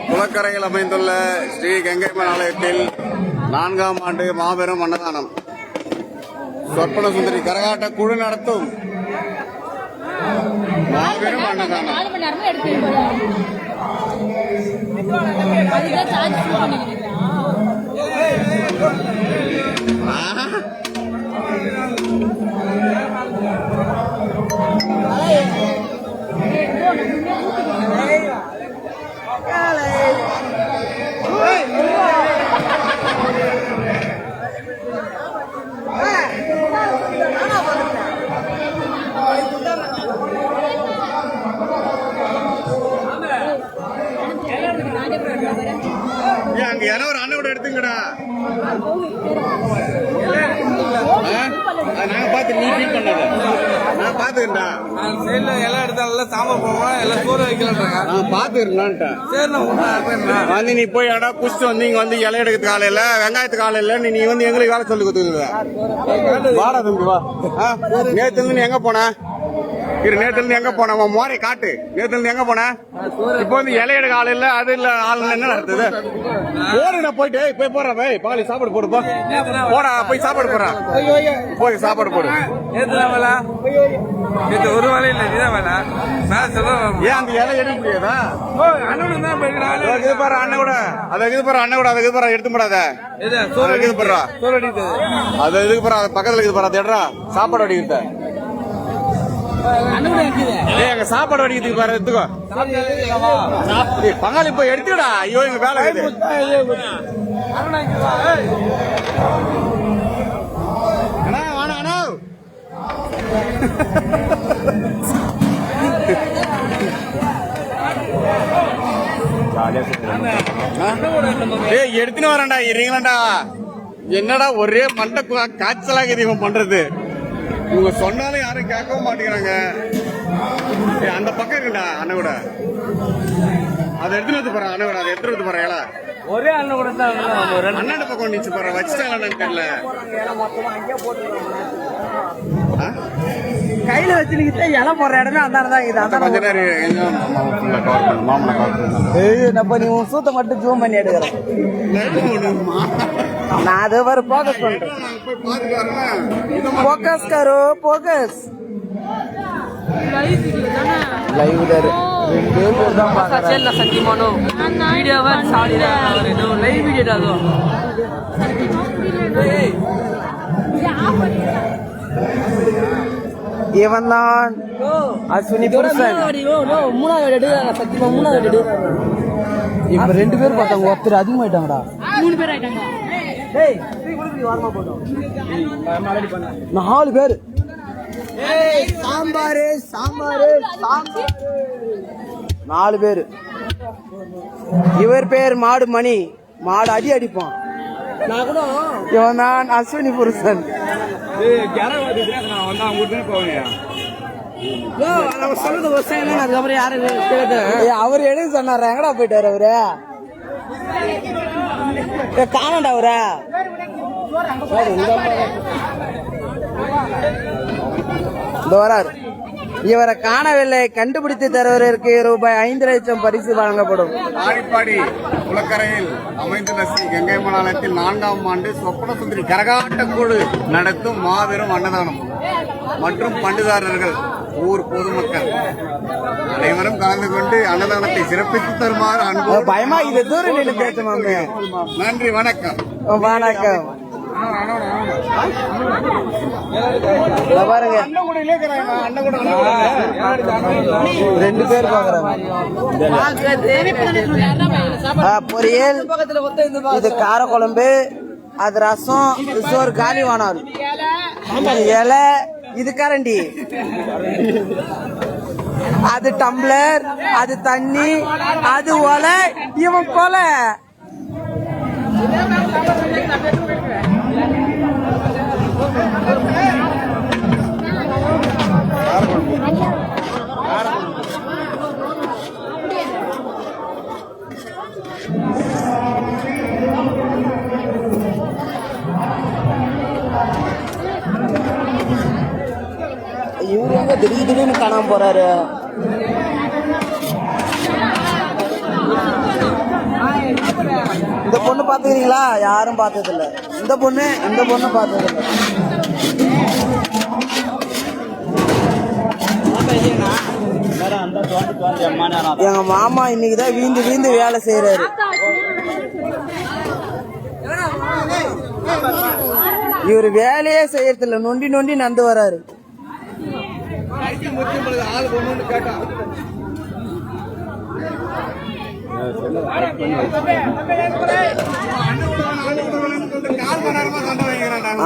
குளக்கரையில் அமைந்துள்ள ஸ்ரீ கங்கைம்மன் ஆலயத்தில் 4ஆம் ஆண்டு மாபெரும் அன்னதானம் சொற்பன சுந்தரி கரகாட்ட குழு நடத்தும் மாபெரும் அன்னதானம். அங்க யாரோ ஒரு அண்ணன் கூட எடுத்துங்கடா. நாங்க பாத்து நீ ஃபீல் பண்ணாத, நான் பாத்துக்கிட்டா சைடுல எல்லாம் எடுத்தாலும் சாம்பார் போவோம், எல்லாம் சோறு வைக்கலான்றாங்க. நான் பாத்துக்கிறேன்ட்டேன். சரி வந்து நீ போய் இடா குடிச்சிட்டு வந்து இங்க வந்து இலை எடுக்கிறதுக்கு ஆள் இல்ல, வெங்காயத்துக்கு ஆள் இல்ல, நீ வந்து எங்களுக்கு வேலை சொல்லி கொடுத்துருக்க. வாடா தம்பி வா. நேத்துல இருந்து நீ எங்க போன? நேத்துல இருந்து எங்க போன? மோரை காட்டு. நேத்துல இருந்து எங்க போன? இப்ப வந்து இலை எடுக்க ஆள் இல்ல, அது இல்ல, ஆள் என்ன நடத்துது? போடுடா போயிட்டு போய் போறா போய் பாலி சாப்பாடு போடு போடா, போய் சாப்பாடு போடுறா, போய் சாப்பாடு போடு. ஒரு வேலை இல்ல, நீதான் வேலை. ஏன் அந்த இலை எடுக்க முடியாதா? பாரு அண்ணன் கூட, அதை இது பாரு அண்ணன் கூட, அதை இது பாரு எடுத்து போடாத. இது போடுறா, அது இதுக்கு பாரு, பக்கத்துல இது பாரு, அதை எடுறா சாப்பாடு அடிக்கிட்ட. எங்க சாப்பாடு வடிக்கிறதுக்கு பாரு, எடுத்துக்கோ. பங்காளி போய் எடுத்துடா. ஐயோ எங்க வேலை எடுத்துன்னு வரேன்டா. இருங்களாண்டா, என்னடா ஒரே மண்டை காய்ச்சலாக இவன் பண்றது. இவங்க சொன்னாலும் யாரும் கேட்கவும் மாட்டேங்கிறாங்க. அந்த பக்கம் இருக்குடா அண்ணன் கூட, அதை எடுத்துட்டு வந்து போறேன். அண்ணன் கூட அதை எடுத்துட்டு வந்து போறேன். ஏலா ஒரே அண்ணன் கூட தான் அண்ணன் பக்கம் நிச்சு போறேன். வச்சுட்டாங்க தெரியல, கையில வச்சுக்கிட்டு இலை போடுற இடமே அந்த இது. கொஞ்ச நேரம் நம்ம நீ உன் சூத்த மட்டும் ஜூம் பண்ணி எடுக்கிறேன். நான் அது வர போக்கஸ் பண்றேன். फोकस करो, फोकस लाइव इधर वीडियो प्रोग्राम चल रहा सच्ची मानो वीडियो वन साड़ी रे दो लाइव वीडियो डाल दो. ये बंदा अश्विनी पुरुषन மூணாவது எடுங்க. சத்தியமா மூணாவது எடுங்க. இப்ப ரெண்டு பேர் பார்த்தாங்க, ஒருத்தர் அதிகமாயிட்டாங்கடா. 3 பேர் ஆயிட்டாங்க. டேய் வார்மா போட்டோம் 4 பேர். ஏய் சாம்பார் சாம்பார் சாம்பார் 4 பேர். இவர் பேர் மாடு மணி. மாடு அடி அடிப்பான். நான் கூட இவன் தான் அஸ்வினி புருஷன். அவரு எடுக்க சொன்னாரு. எங்கடா போயிட்டாரு அவரு? காணண்டா அவரா? இந்த வராரு. இவரை காணவில்லை. கண்டுபிடித்து தருவதற்கு ரூபாய் 5 லட்சம் பரிசு வழங்கப்படும். ஆடிப்பாடி குளக்கரையில் அமைந்துள்ள ஸ்ரீ கங்கைம்மன் ஆலயத்தில் 4ஆம் ஆண்டு சொப்பன சுந்தரி கரகாட்ட குழு நடத்தும் மாபெரும் அன்னதானம் மற்றும் பண்டுதாரர்கள், ஊர் பொதுமக்கள் அனைவரும் கலந்து கொண்டு அன்னதானத்தை சிறப்பித்து தருமாறு அன்பு. பயமா இது தூரம் நின்று பேசுவாங்க. நன்றி, வணக்கம். வணக்கம். பாருங்க 2 பேர் பாக்குறாங்க. பொரியல், இது கார குழம்பு, அது ரசம், சோறு காலி வானால், இலை, இது கரண்டி, அது டம்ளர், அது தண்ணி, அது ஒலை, இவன் கொலை. இவரு எங்க திடீர்னு காணாம போறாரு. இந்த பொண்ணு பாத்துக்கிறீங்களா? யாரும் பார்த்தது இல்ல. இந்த பொண்ணு பார்த்தது இல்ல. எங்க மாமா இன்னைக்குதான் வீந்து வேலை செய்யறாரு. இவரு வேலையே செய்யறதில்ல, நொண்டி நடந்து வராரு.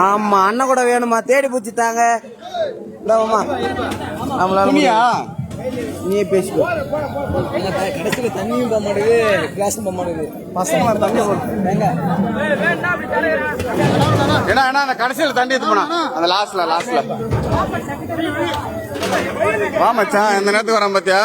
ஆமா, அண்ணன் கூட வேணுமா? தேடி பூச்சிட்டாங்க. நம்மளால நீயே பேசிக்கோ. கடைசியில தண்ணியும் போக மாட்டேங்குது, கிளாஸும் போக மாட்டேங்குது. பசங்க தண்ணி ஏன்னா அந்த கடைசியில தண்ணி எடுத்து போனா அந்த லாஸ்ட்ல வா மச்சான், இந்த நேரத்துக்கு வரான் பாத்தியா?